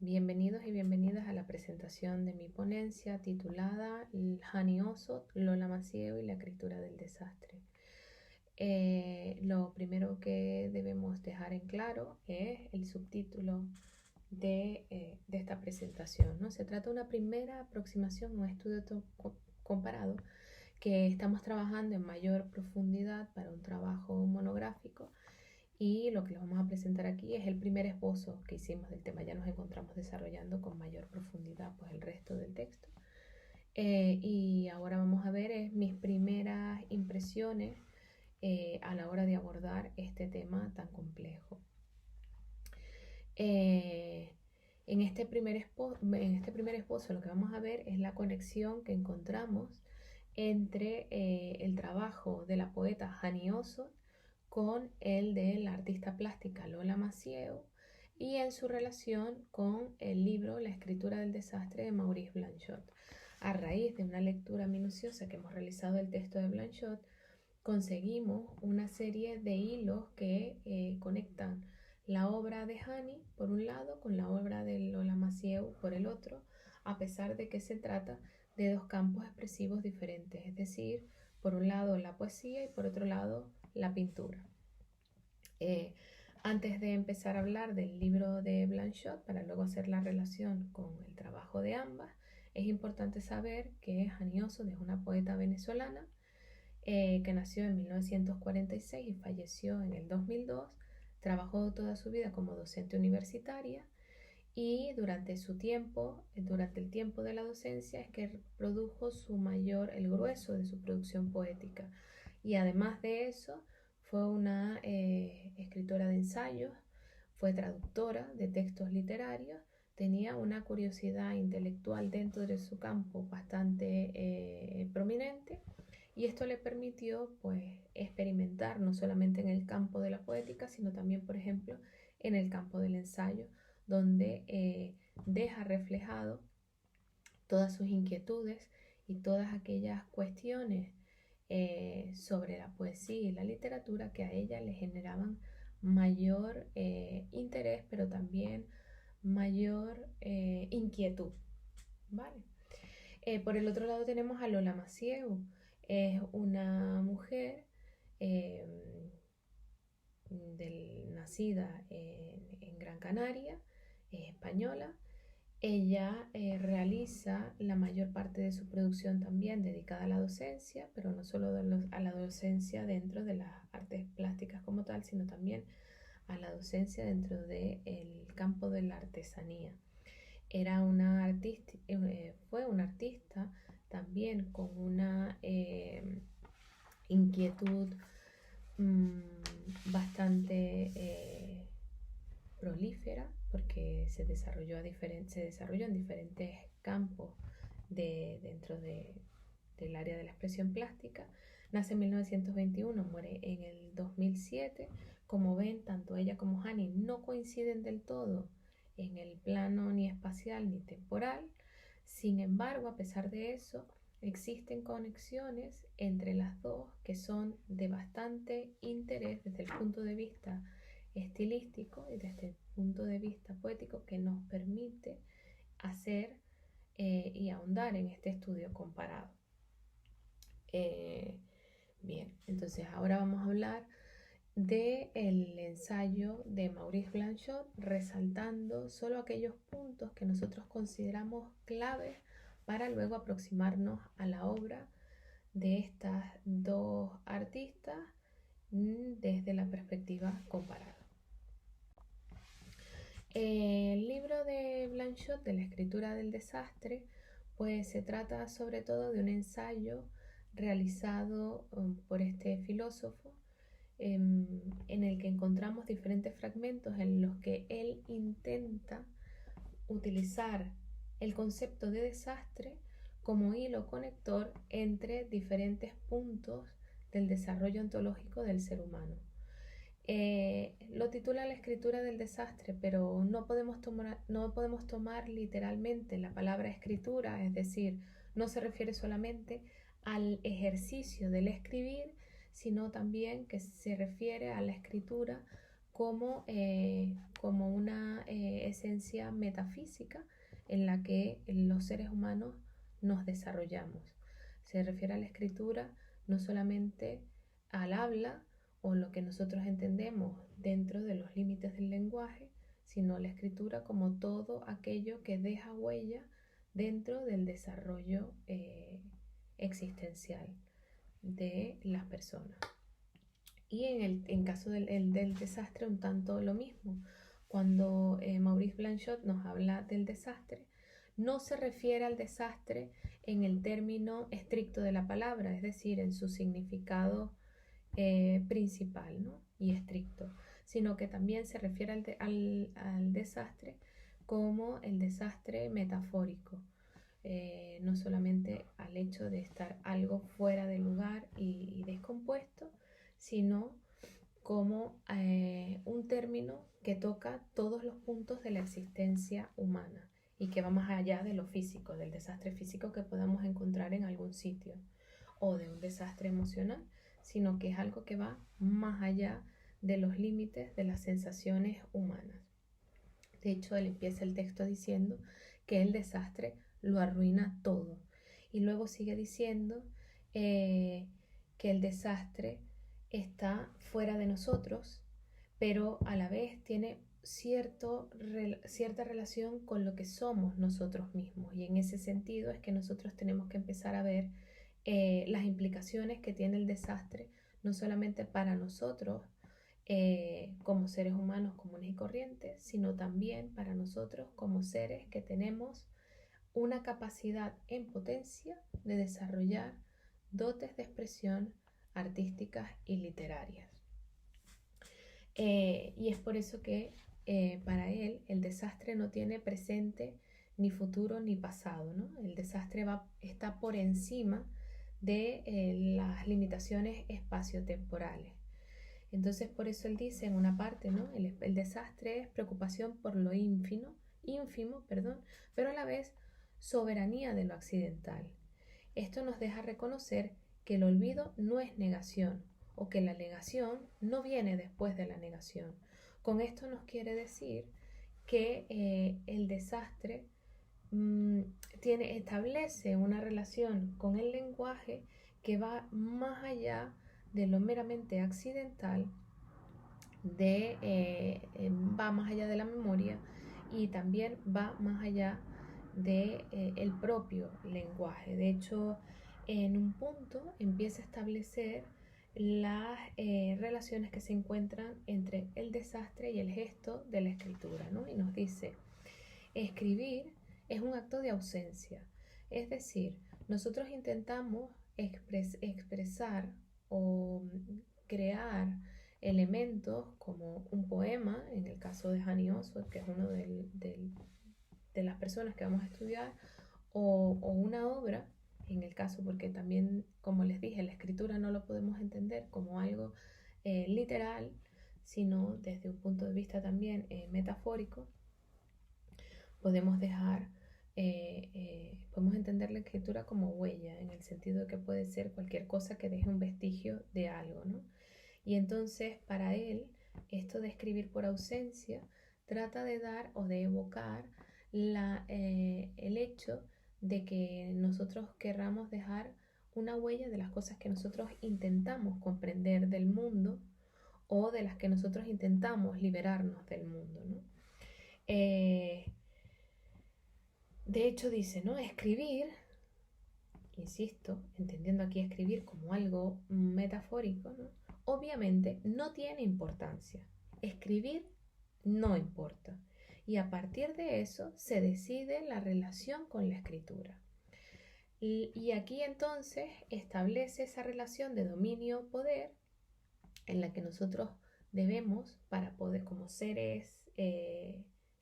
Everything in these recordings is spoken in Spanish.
Bienvenidos y bienvenidas a la presentación de mi ponencia titulada Hani Ossoth, Lola Massieu y la escritura del desastre. Lo primero que debemos dejar en claro es el subtítulo de esta presentación, ¿no? Se trata de una primera aproximación, un estudio comparado que estamos trabajando en mayor profundidad para un trabajo monográfico. Y lo que les vamos a presentar aquí es el primer esbozo que hicimos del tema. Ya nos encontramos desarrollando con mayor profundidad pues, el resto del texto. Y ahora vamos a ver mis primeras impresiones a la hora de abordar este tema tan complejo. En este primer esbozo lo que vamos a ver es la conexión que encontramos entre el trabajo de la poeta Hani Ossoth con el de la artista plástica Lola Massieu y en su relación con el libro La escritura del desastre de Maurice Blanchot. A raíz de una lectura minuciosa que hemos realizado del texto de Blanchot, conseguimos una serie de hilos que conectan la obra de Hani por un lado con la obra de Lola Massieu por el otro, a pesar de que se trata de dos campos expresivos diferentes, es decir, por un lado la poesía y por otro lado la pintura. Antes de empezar a hablar del libro de Blanchot, para luego hacer la relación con el trabajo de ambas, es importante saber que Hani Ossoth es una poeta venezolana que nació en 1946 y falleció en el 2002. Trabajó toda su vida como docente universitaria y durante el tiempo de la docencia es que produjo el grueso de su producción poética. Y además de eso, fue una escritora de ensayos, fue traductora de textos literarios, tenía una curiosidad intelectual dentro de su campo bastante prominente, y esto le permitió pues experimentar no solamente en el campo de la poética, sino también, por ejemplo, en el campo del ensayo, donde deja reflejado todas sus inquietudes y todas aquellas cuestiones sobre la poesía y la literatura que a ella le generaban mayor interés, pero también mayor inquietud, ¿vale? Por el otro lado tenemos a Lola Massieu. Es una mujer eh, nacida en Gran Canaria, española. Ella realiza la mayor parte de su producción también dedicada a la docencia, pero no solo a la docencia dentro de las artes plásticas como tal, sino también a la docencia dentro del campo de la artesanía. Fue una artista también con una inquietud mmm, bastante prolífera, porque se desarrolló en diferentes campos del área de la expresión plástica. Nace en 1921, muere en el 2007. Como ven, tanto ella como Hani no coinciden del todo en el plano ni espacial ni temporal. Sin embargo, a pesar de eso, existen conexiones entre las dos que son de bastante interés desde el punto de vista estilístico y desde el punto de vista poético, que nos permite hacer y ahondar en este estudio comparado. Bien, entonces ahora vamos a hablar del ensayo de Maurice Blanchot, resaltando solo aquellos puntos que nosotros consideramos claves para luego aproximarnos a la obra de estas dos artistas desde la perspectiva comparada. El libro de Blanchot, de la escritura del desastre, pues se trata sobre todo de un ensayo realizado por este filósofo, en el que encontramos diferentes fragmentos en los que él intenta utilizar el concepto de desastre como hilo conector entre diferentes puntos del desarrollo ontológico del ser humano. Lo titula La escritura del desastre, pero no podemos tomar literalmente la palabra escritura, es decir, no se refiere solamente al ejercicio del escribir, sino también que se refiere a la escritura como una esencia metafísica en la que los seres humanos nos desarrollamos. Se refiere a la escritura no solamente al habla o lo que nosotros entendemos dentro de los límites del lenguaje, sino la escritura como todo aquello que deja huella dentro del desarrollo existencial de las personas. Y en caso del desastre, un tanto lo mismo. Cuando Maurice Blanchot nos habla del desastre, no se refiere al desastre en el término estricto de la palabra, es decir, en su significado principal, ¿no? Y estricto, sino que también se refiere al desastre como el desastre metafórico, no solamente al hecho de estar algo fuera de lugar y descompuesto, sino como un término que toca todos los puntos de la existencia humana y que va más allá de lo físico, del desastre físico que podamos encontrar en algún sitio o de un desastre emocional, sino que es algo que va más allá de los límites de las sensaciones humanas. De hecho, él empieza el texto diciendo que el desastre lo arruina todo. Y luego sigue diciendo que el desastre está fuera de nosotros, pero a la vez tiene cierta relación con lo que somos nosotros mismos. Y en ese sentido es que nosotros tenemos que empezar a ver las implicaciones que tiene el desastre, no solamente para nosotros, como seres humanos comunes y corrientes, sino también para nosotros como seres que tenemos una capacidad en potencia de desarrollar dotes de expresión artísticas y literarias. Y es por eso que para él el desastre no tiene presente, ni futuro, ni pasado, ¿no? El desastre está por encima de las limitaciones espaciotemporales. Entonces por eso él dice en una parte, ¿no? El desastre es preocupación por lo ínfimo, pero a la vez soberanía de lo accidental. Esto nos deja reconocer que el olvido no es negación o que la negación no viene después de la negación. Con esto nos quiere decir que el desastre establece una relación con el lenguaje que va más allá de lo meramente accidental, va más allá de la memoria y también va más allá de el propio lenguaje. De hecho, en un punto empieza a establecer las relaciones que se encuentran entre el desastre y el gesto de la escritura, ¿no? Y nos dice, escribir es un acto de ausencia, es decir, nosotros intentamos expresar o crear elementos como un poema, en el caso de Hani Oswald, que es uno de las personas que vamos a estudiar, o una obra, en el caso, porque también, como les dije, la escritura no lo podemos entender como algo literal, sino desde un punto de vista también metafórico. Podemos entender la escritura como huella, en el sentido de que puede ser cualquier cosa que deje un vestigio de algo, ¿no? Y entonces para él, esto de escribir por ausencia trata de dar o de evocar el hecho de que nosotros querramos dejar una huella de las cosas que nosotros intentamos comprender del mundo o de las que nosotros intentamos liberarnos del mundo, ¿no? De hecho dice, ¿no? Escribir, insisto, entendiendo aquí escribir como algo metafórico, ¿no? Obviamente no tiene importancia. Escribir no importa. Y a partir de eso se decide la relación con la escritura. Y aquí entonces establece esa relación de dominio-poder en la que nosotros debemos, para poder, como seres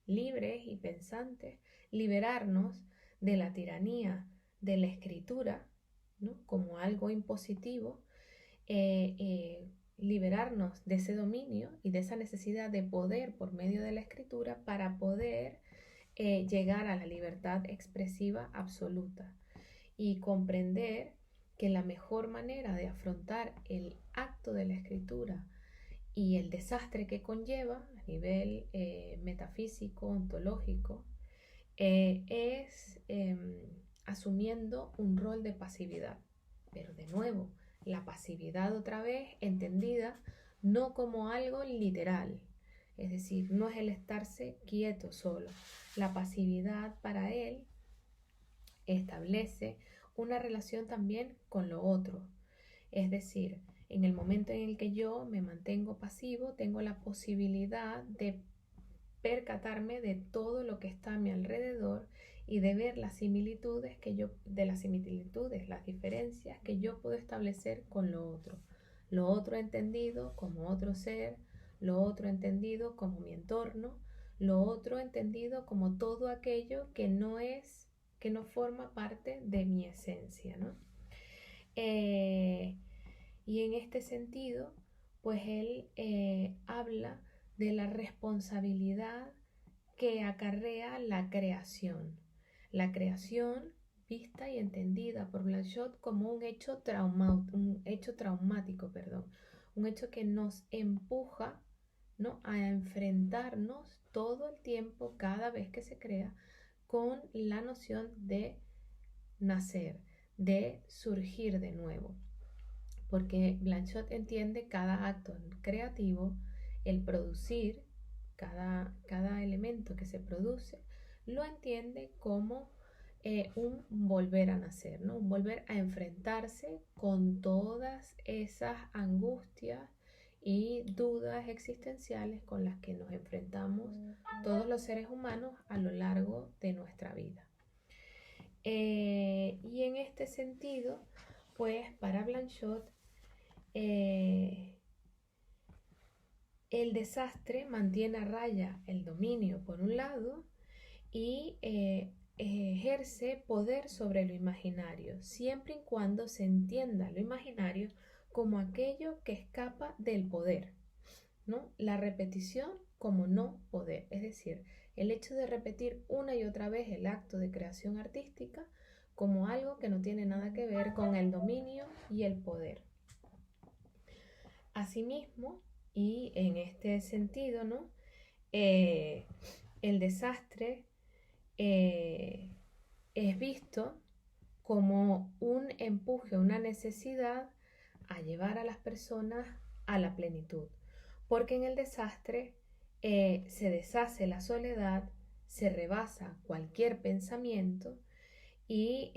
libres y pensantes, liberarnos de la tiranía de la escritura, ¿no? Como algo impositivo, liberarnos de ese dominio y de esa necesidad de poder por medio de la escritura para poder llegar a la libertad expresiva absoluta y comprender que la mejor manera de afrontar el acto de la escritura y el desastre que conlleva a nivel metafísico, ontológico, es asumiendo un rol de pasividad. Pero de nuevo, la pasividad otra vez entendida no como algo literal, es decir, no es el estarse quieto solo. La pasividad para él establece una relación también con lo otro, es decir, en el momento en el que yo me mantengo pasivo, tengo la posibilidad de percatarme de todo lo que está a mi alrededor y de ver las similitudes las diferencias que yo puedo establecer con lo otro entendido como otro ser, lo otro entendido como mi entorno, lo otro entendido como todo aquello que no forma parte de mi esencia, ¿no? Y en este sentido, pues él habla de la responsabilidad que acarrea la creación. La creación vista y entendida por Blanchot como un hecho traumático, un hecho que nos empuja, ¿no?, a enfrentarnos todo el tiempo, cada vez que se crea, con la noción de nacer, de surgir de nuevo. Porque Blanchot entiende cada acto creativo, el producir, cada elemento que se produce, lo entiende como un volver a nacer, ¿no? Un volver a enfrentarse con todas esas angustias y dudas existenciales con las que nos enfrentamos todos los seres humanos a lo largo de nuestra vida. Y en este sentido, pues para Blanchot, el desastre mantiene a raya el dominio por un lado y ejerce poder sobre lo imaginario, siempre y cuando se entienda lo imaginario como aquello que escapa del poder, ¿no? La repetición como no poder, es decir, el hecho de repetir una y otra vez el acto de creación artística como algo que no tiene nada que ver con el dominio y el poder. Asimismo, y en este sentido, ¿no?, el desastre es visto como un empuje, una necesidad a llevar a las personas a la plenitud, porque en el desastre se deshace la soledad, se rebasa cualquier pensamiento y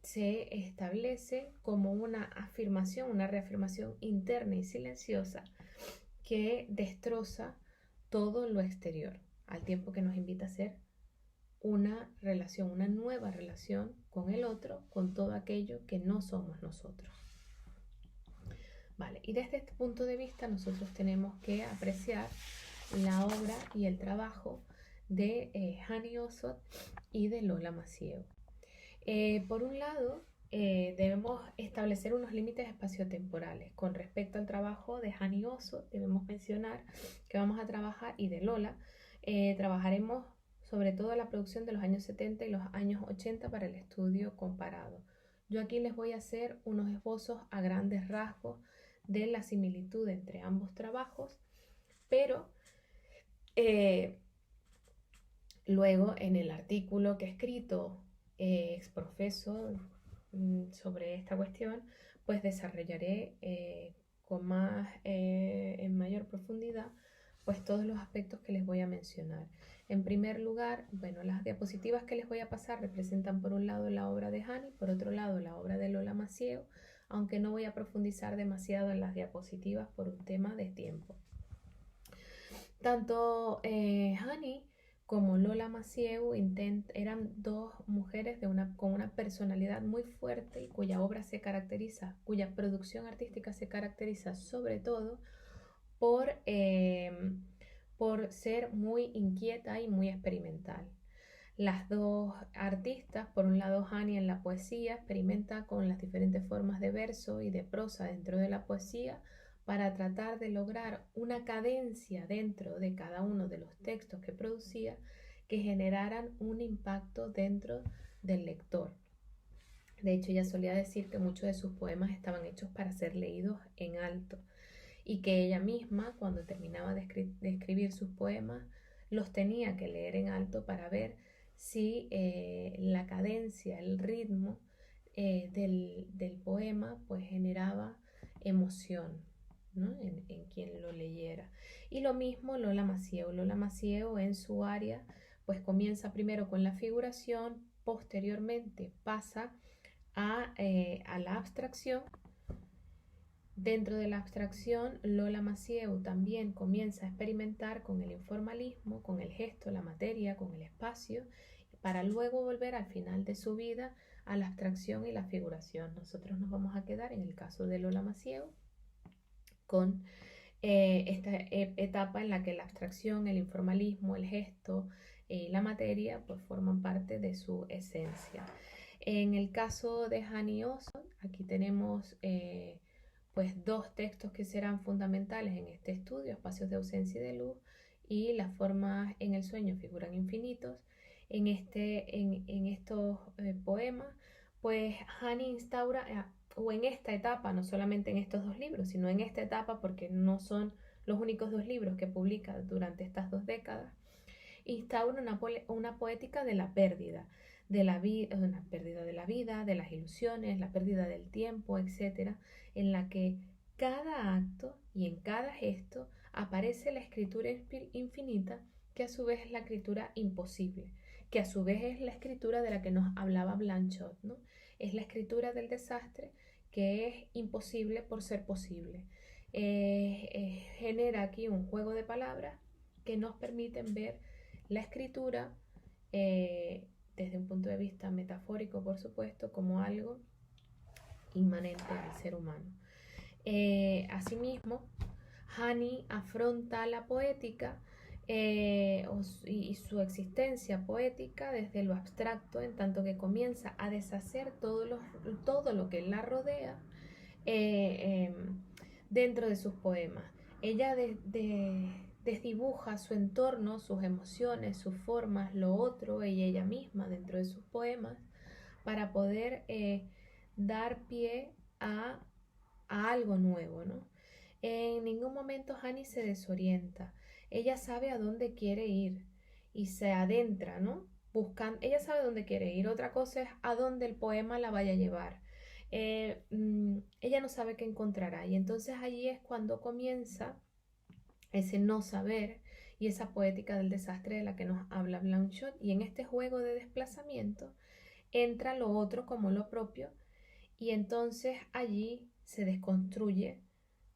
se establece como una afirmación, una reafirmación interna y silenciosa que destroza todo lo exterior, al tiempo que nos invita a hacer una relación, una nueva relación con el otro, con todo aquello que no somos nosotros. Vale, y desde este punto de vista nosotros tenemos que apreciar la obra y el trabajo de Hani Ossot y de Lola Massieu. Por un lado, debemos establecer unos límites espaciotemporales. Con respecto al trabajo de Hani Ossot, debemos mencionar que vamos a trabajar, y de Lola, trabajaremos sobre todo la producción de los años 70 y los años 80 para el estudio comparado. Yo aquí les voy a hacer unos esbozos a grandes rasgos de la similitud entre ambos trabajos, pero luego en el artículo que he escrito exprofeso sobre esta cuestión, pues desarrollaré en mayor profundidad pues todos los aspectos que les voy a mencionar. En primer lugar, bueno, las diapositivas que les voy a pasar representan por un lado la obra de Hani, por otro lado la obra de Lola Massieu, aunque no voy a profundizar demasiado en las diapositivas por un tema de tiempo. Tanto Hani como Lola Massieu eran dos mujeres con una personalidad muy fuerte y cuya obra se caracteriza, cuya producción artística se caracteriza sobre todo por ser muy inquieta y muy experimental. Las dos artistas, por un lado Hani en la poesía, experimenta con las diferentes formas de verso y de prosa dentro de la poesía para tratar de lograr una cadencia dentro de cada uno de los textos que producía que generaran un impacto dentro del lector. De hecho, ella solía decir que muchos de sus poemas estaban hechos para ser leídos en alto. y que ella misma, cuando terminaba de escribir sus poemas, los tenía que leer en alto para ver si la cadencia, el ritmo del poema pues generaba emoción, ¿no? en quien lo leyera. Y lo mismo Lola Maciel. Lola Maciel en su área pues comienza primero con la figuración, posteriormente pasa a la abstracción. Dentro de la abstracción, Lola Maciel también comienza a experimentar con el informalismo, con el gesto, la materia, con el espacio, para luego volver al final de su vida a la abstracción y la figuración. Nosotros nos vamos a quedar en el caso de Lola Maciel con esta etapa en la que la abstracción, el informalismo, el gesto y la materia pues forman parte de su esencia. En el caso de Hani Oson, aquí tenemos pues dos textos que serán fundamentales en este estudio: Espacios de ausencia y de luz y Las formas en el sueño figuran infinitos. En estos poemas pues Hani instaura o en esta etapa, no solamente en estos dos libros, sino en esta etapa, porque no son los únicos dos libros que publica durante estas 2 décadas, instaura una poética de la pérdida, una pérdida de la vida, de las ilusiones, la pérdida del tiempo, etc., en la que cada acto y en cada gesto aparece la escritura infinita, que a su vez es la escritura imposible, que a su vez es la escritura de la que nos hablaba Blanchot, ¿no? Es la escritura del desastre, que es imposible por ser posible. Genera aquí un juego de palabras que nos permiten ver la escritura desde un punto de vista metafórico, por supuesto, como algo inmanente al ser humano. Asimismo, Hani afronta la poética y su existencia poética desde lo abstracto, en tanto que comienza a deshacer todo lo que la rodea dentro de sus poemas. Ella desdibuja su entorno, sus emociones, sus formas, lo otro y ella misma dentro de sus poemas, para poder dar pie a algo nuevo, ¿no? En ningún momento Hani se desorienta. Ella sabe a dónde quiere ir y se adentra, ¿no? Ella sabe a dónde quiere ir. Otra cosa es a dónde el poema la vaya a llevar. Ella no sabe qué encontrará, y entonces allí es cuando comienza ese no saber y esa poética del desastre de la que nos habla Blanchot. Y en este juego de desplazamiento entra lo otro como lo propio, y entonces allí se desconstruye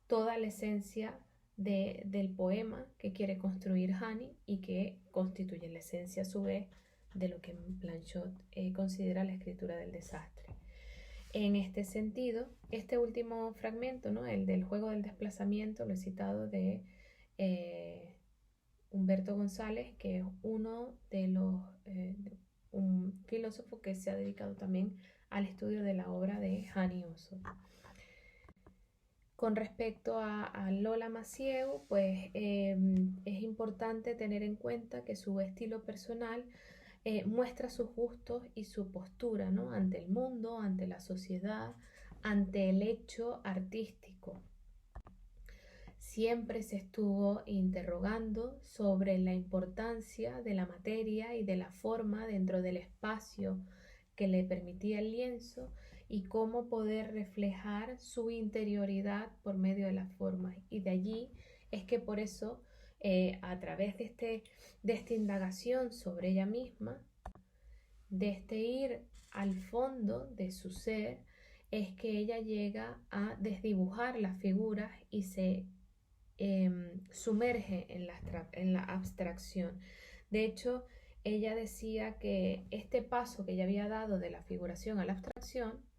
toda la esencia del poema que quiere construir Hani y que constituye la esencia a su vez de lo que Blanchot considera la escritura del desastre. En este sentido, este último fragmento, ¿no? El del juego del desplazamiento, lo he citado de Humberto González, que es uno de un filósofo que se ha dedicado también al estudio de la obra de Hani Oson. Con respecto a Lola Maciel, pues es importante tener en cuenta que su estilo personal muestra sus gustos y su postura, ¿no? Ante el mundo, ante la sociedad, ante el hecho artístico. Siempre se estuvo interrogando sobre la importancia de la materia y de la forma dentro del espacio que le permitía el lienzo, y cómo poder reflejar su interioridad por medio de las formas. Y de allí es que por eso, a través de esta indagación sobre ella misma, de este ir al fondo de su ser, es que ella llega a desdibujar las figuras y se sumerge en la abstracción. De hecho, ella decía que este paso que ella había dado de la figuración a la abstracción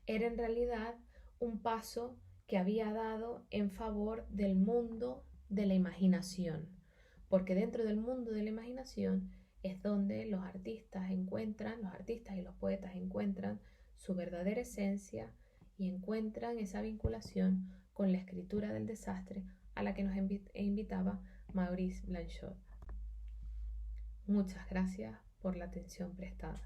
era en realidad un paso que había dado en favor del mundo de la imaginación, porque dentro del mundo de la imaginación es donde los artistas y los poetas encuentran su verdadera esencia y encuentran esa vinculación con la escritura del desastre a la que nos invitaba Maurice Blanchot. Muchas gracias por la atención prestada.